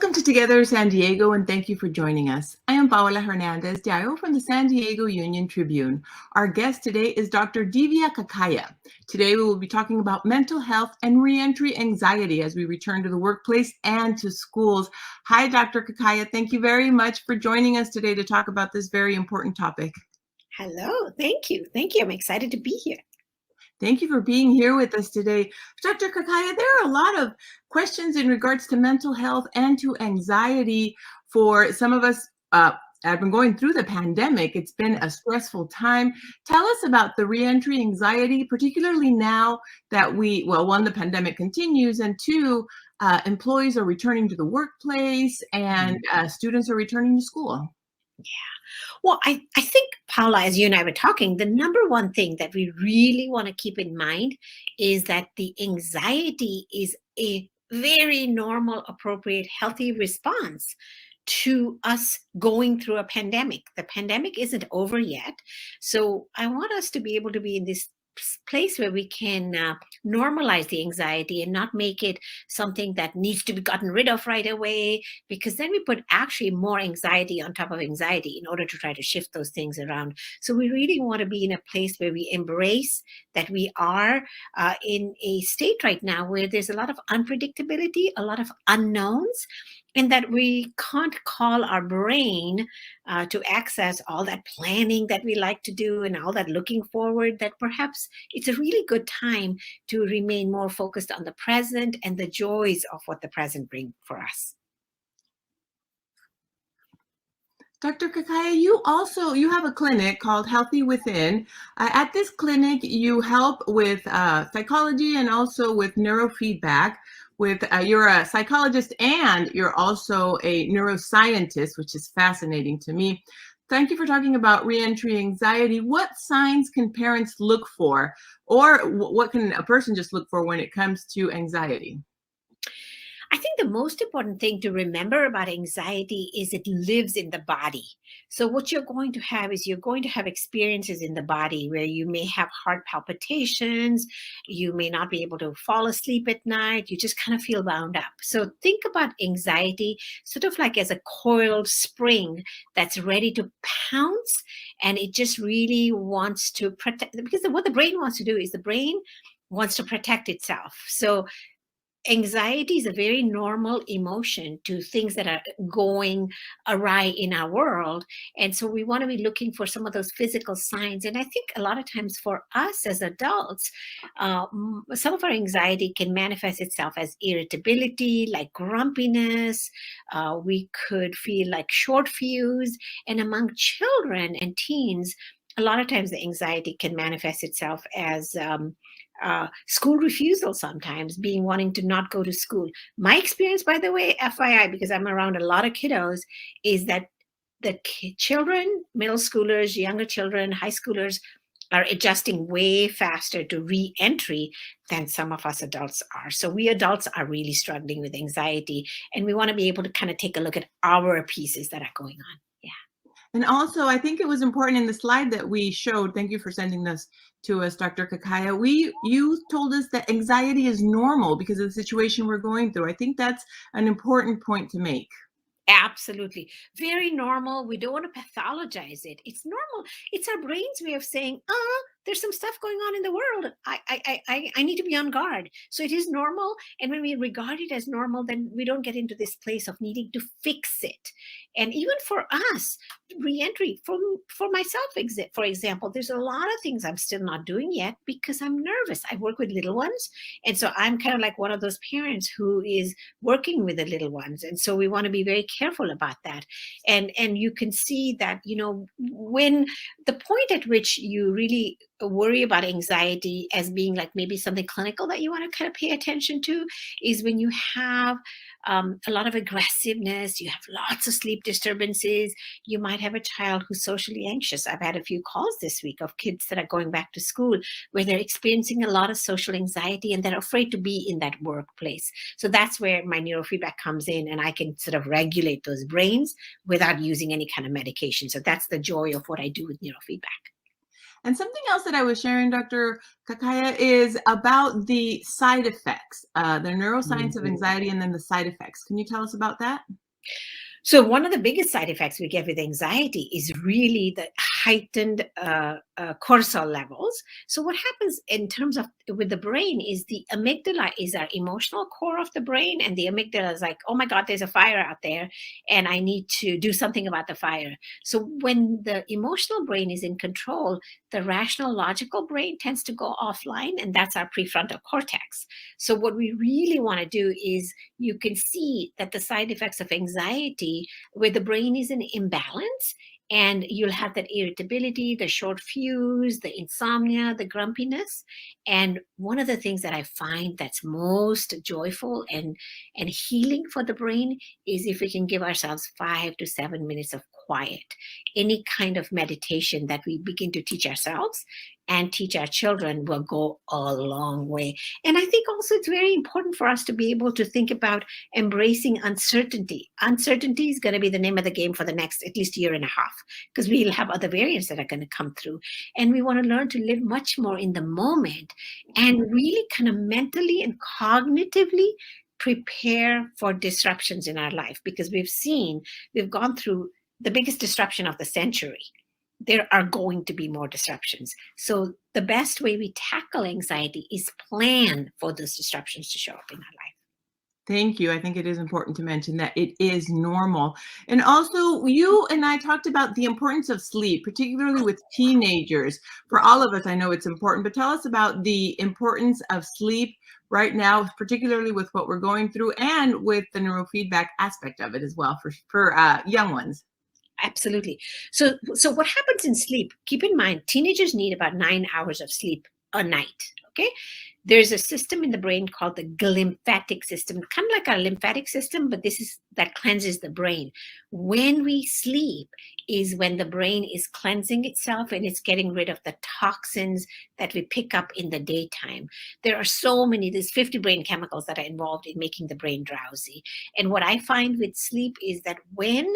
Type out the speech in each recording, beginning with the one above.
Welcome to Together San Diego, and thank you for joining us. I am Paola Hernandez Diallo from the San Diego Union Tribune. Our guest today is Dr. Divya Kakaiya. Today we will be talking about mental health and reentry anxiety as we return to the workplace and to schools. Hi, Dr. Kakaiya. Thank you very much for joining us today to talk about this very important topic. Hello, thank you. Thank you. I'm excited to be here. Thank you for being here with us today. Dr. Kakaiya, there are a lot of questions in regards to mental health and to anxiety for some of us. I've been going through the pandemic. It's been a stressful time. Tell us about the reentry anxiety, particularly now that one, the pandemic continues, and two, employees are returning to the workplace and students are returning to school. Well, I think, Paula, as you and I were talking, the number one thing that we really want to keep in mind is that the anxiety is a very normal, appropriate, healthy response to us going through a pandemic. The pandemic isn't over yet. So I want us to be able to be in this place where we can normalize the anxiety and not make it something that needs to be gotten rid of right away, because then we put actually more anxiety on top of anxiety in order to try to shift those things around. So we really want to be in a place where we embrace that we are in a state right now where there's a lot of unpredictability, a lot of unknowns, and that we can't call our brain to access all that planning that we like to do and all that looking forward, that perhaps it's a really good time to remain more focused on the present and the joys of what the present brings for us. Dr. Kakaiya, you have a clinic called Healthy Within. At this clinic, you help with psychology and also with neurofeedback. You're a psychologist and you're also a neuroscientist, which is fascinating to me. Thank you for talking about reentry anxiety. What signs can parents look for, or what can a person just look for when it comes to anxiety? I think the most important thing to remember about anxiety is it lives in the body. So what you're going to have is you're going to have experiences in the body where you may have heart palpitations, you may not be able to fall asleep at night, you just kind of feel wound up. So think about anxiety sort of like as a coiled spring that's ready to pounce, and it just really wants to protect, because what the brain wants to do is the brain wants to protect itself. So anxiety is a very normal emotion to things that are going awry in our world. And so we want to be looking for some of those physical signs. And I think a lot of times for us as adults, some of our anxiety can manifest itself as irritability, like grumpiness. We could feel like short fuse. And among children and teens, a lot of times the anxiety can manifest itself as school refusal, sometimes being wanting to not go to school. My experience, by the way, FYI, because I'm around a lot of kiddos, is that the children, middle schoolers, younger children, high schoolers, are adjusting way faster to re-entry than some of us adults are. So we adults are really struggling with anxiety, and we want to be able to kind of take a look at our pieces that are going on. Yeah. And also, I think it was important in the slide that we showed, thank you for sending this to us, Dr. Kakaiya, you told us that anxiety is normal because of the situation we're going through. I think that's an important point to make. Absolutely. Very normal. We don't want to pathologize it. It's normal. It's our brain's way of saying, there's some stuff going on in the world. I need to be on guard. So it is normal. And when we regard it as normal, then we don't get into this place of needing to fix it. And even for us, reentry, for myself, for example, there's a lot of things I'm still not doing yet because I'm nervous. I work with little ones. And so I'm kind of like one of those parents who is working with the little ones. And so we want to be very careful about that. And you can see that, when the point at which you really worry about anxiety as being like maybe something clinical that you want to kind of pay attention to is when you have a lot of aggressiveness, you have lots of sleep disturbances, you might have a child who's socially anxious. I've had a few calls this week of kids that are going back to school where they're experiencing a lot of social anxiety and they're afraid to be in that workplace. So that's where my neurofeedback comes in, and I can sort of regulate those brains without using any kind of medication. So that's the joy of what I do with neurofeedback. And something else that I was sharing, Dr. Kakaya, is about the side effects, the neuroscience of Mhm. anxiety and then the side effects. Can you tell us about that? So one of the biggest side effects we get with anxiety is really the heightened cortisol levels. So what happens in terms of with the brain is the amygdala is our emotional core of the brain, and the amygdala is like, oh my God, there's a fire out there, and I need to do something about the fire. So when the emotional brain is in control, the rational logical brain tends to go offline, and that's our prefrontal cortex. So what we really want to do is you can see that the side effects of anxiety, where the brain is in imbalance, and you'll have that irritability, the short fuse, the insomnia, the grumpiness. And one of the things that I find that's most joyful and healing for the brain is if we can give ourselves 5 to 7 minutes of quiet. Any kind of meditation that we begin to teach ourselves and teach our children will go a long way. And I think also it's very important for us to be able to think about embracing uncertainty. Uncertainty is going to be the name of the game for the next at least year and a half, because we'll have other variants that are going to come through. And we want to learn to live much more in the moment and really kind of mentally and cognitively prepare for disruptions in our life, because we've gone through the biggest disruption of the century. There are going to be more disruptions. So the best way we tackle anxiety is plan for those disruptions to show up in our life. Thank you. I think it is important to mention that it is normal. And also, you and I talked about the importance of sleep, particularly with teenagers. For all of us, I know it's important, but tell us about the importance of sleep right now, particularly with what we're going through and with the neurofeedback aspect of it as well for young ones. Absolutely. So what happens in sleep? Keep in mind, teenagers need about 9 hours of sleep a night. Okay. There's a system in the brain called the glymphatic system, kind of like our lymphatic system, but this is that cleanses the brain. When we sleep is when the brain is cleansing itself and it's getting rid of the toxins that we pick up in the daytime. There are so many, there's 50 brain chemicals that are involved in making the brain drowsy. And what I find with sleep is that when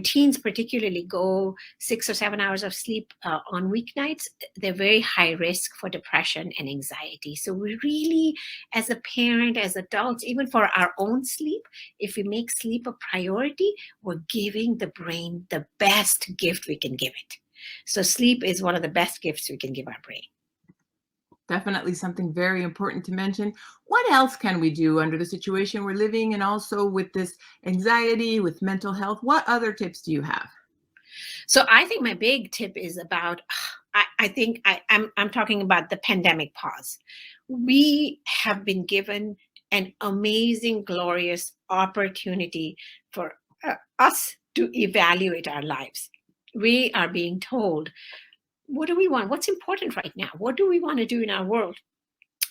teens particularly go 6 or 7 hours of sleep on weeknights, they're very high risk for depression and anxiety. So we really, as a parent, as adults, even for our own sleep, if we make sleep a priority, we're giving the brain the best gift we can give it. So sleep is one of the best gifts we can give our brain. Definitely something very important to mention. What else can we do under the situation we're living and also with this anxiety, with mental health? What other tips do you have? So I think my big tip is about I think I'm talking about the pandemic pause. We have been given an amazing, glorious opportunity for us to evaluate our lives. We are being told, what do we want? What's important right now? What do we want to do in our world?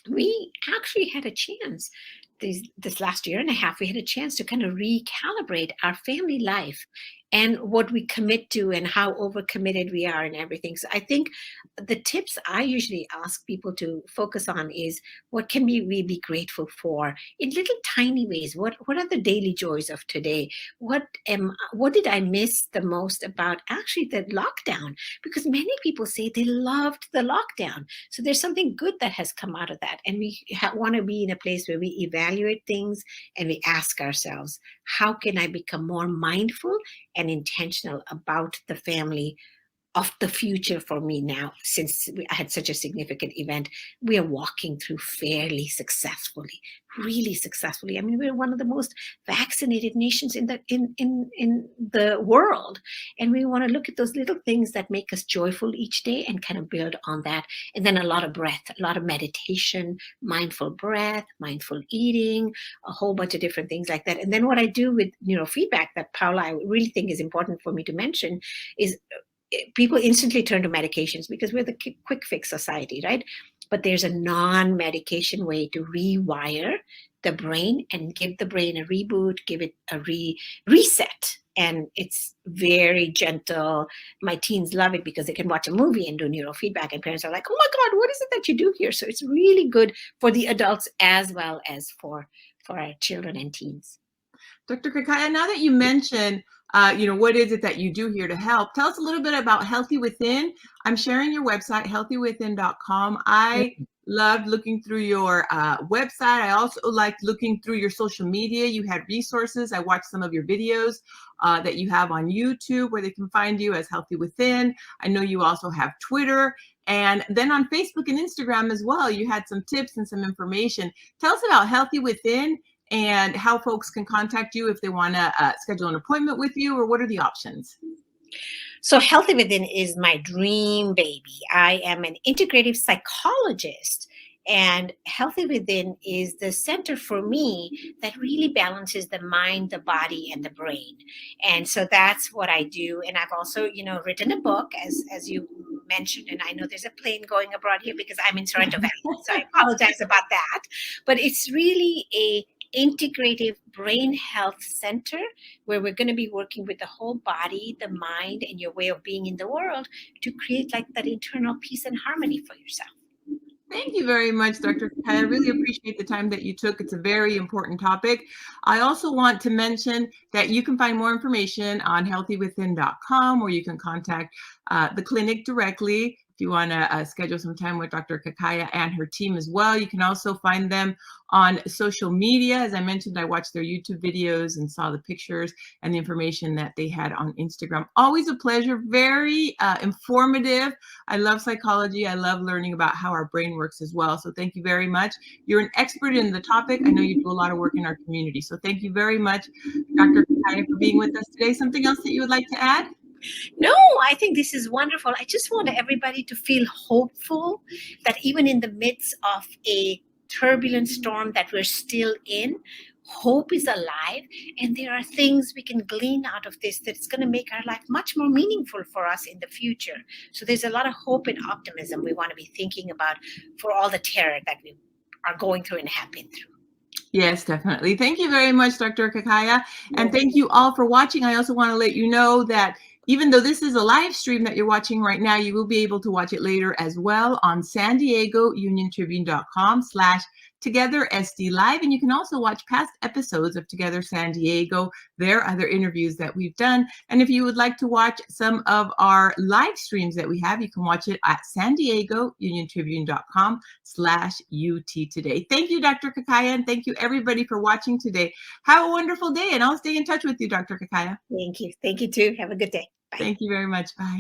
We actually had a chance this last year and a half. We had a chance to kind of recalibrate our family life and what we commit to and how overcommitted we are and everything. So I think the tips I usually ask people to focus on is what can we be grateful for in little tiny ways. What are the daily joys of today? What did I miss the most about actually the lockdown? Because many people say they loved the lockdown. So there's something good that has come out of that. And we want to be in a place where we evaluate things and we ask ourselves, how can I become more mindful and intentional about the family of the future for me now, since I had such a significant event we are walking through fairly successfully, really successfully. I mean, we're one of the most vaccinated nations in the world, and we want to look at those little things that make us joyful each day and kind of build on that. And then a lot of breath, a lot of meditation, mindful breath, mindful eating, a whole bunch of different things like that. And then what I do with neurofeedback that Paula I really think is important for me to mention is people instantly turn to medications because we're the quick fix society, right? But there's a non-medication way to rewire the brain and give the brain a reboot, give it a reset. And it's very gentle. My teens love it because they can watch a movie and do neurofeedback, and parents are like, oh my God, what is it that you do here? So it's really good for the adults as well as for our children and teens. Dr. Kakaiya, now that you mentioned, what is it that you do here to help? Tell us a little bit about Healthy Within. I'm sharing your website, healthywithin.com. I loved looking through your website. I also liked looking through your social media. You had resources. I watched some of your videos that you have on YouTube where they can find you as Healthy Within. I know you also have Twitter. And then on Facebook and Instagram as well, you had some tips and some information. Tell us about Healthy Within and how folks can contact you if they want to schedule an appointment with you, or what are the options? So, Healthy Within is my dream baby. I am an integrative psychologist, and Healthy Within is the center for me that really balances the mind, the body, and the brain. And so that's what I do. And I've also, written a book, as you mentioned, and I know there's a plane going abroad here because I'm in Sorrento Valley, so I apologize about that. But it's really a integrative brain health center where we're going to be working with the whole body, the mind, and your way of being in the world to create like that internal peace and harmony for yourself. Thank you very much, Dr. Kai. I really appreciate the time that you took. It's a very important topic. I also want to mention that you can find more information on healthywithin.com, or you can contact the clinic directly if you want to schedule some time with Dr. Kakaiya and her team as well. You can also find them on social media. As I mentioned, I watched their YouTube videos and saw the pictures and the information that they had on Instagram. Always a pleasure, very informative. I love psychology. I love learning about how our brain works as well. So thank you very much. You're an expert in the topic. I know you do a lot of work in our community. So thank you very much, Dr. Kakaiya, for being with us today. Something else that you would like to add? No, I think this is wonderful. I just want everybody to feel hopeful that even in the midst of a turbulent storm that we're still in, hope is alive, and there are things we can glean out of this that's going to make our life much more meaningful for us in the future. So there's a lot of hope and optimism we want to be thinking about for all the terror that we are going through and have been through. Yes, definitely. Thank you very much, Dr. Kakaiya. And thank you all for watching. I also want to let you know that even though this is a live stream that you're watching right now, you will be able to watch it later as well on San Diego UnionTribune.com/Together SD Live. And you can also watch past episodes of Together San Diego. There are other interviews that we've done. And if you would like to watch some of our live streams that we have, you can watch it at San Diego UnionTribune.com/UT today. Thank you, Dr. Kakaiya, and thank you everybody for watching today. Have a wonderful day, and I'll stay in touch with you, Dr. Kakaiya. Thank you. Thank you too. Have a good day. Bye. Thank you very much. Bye.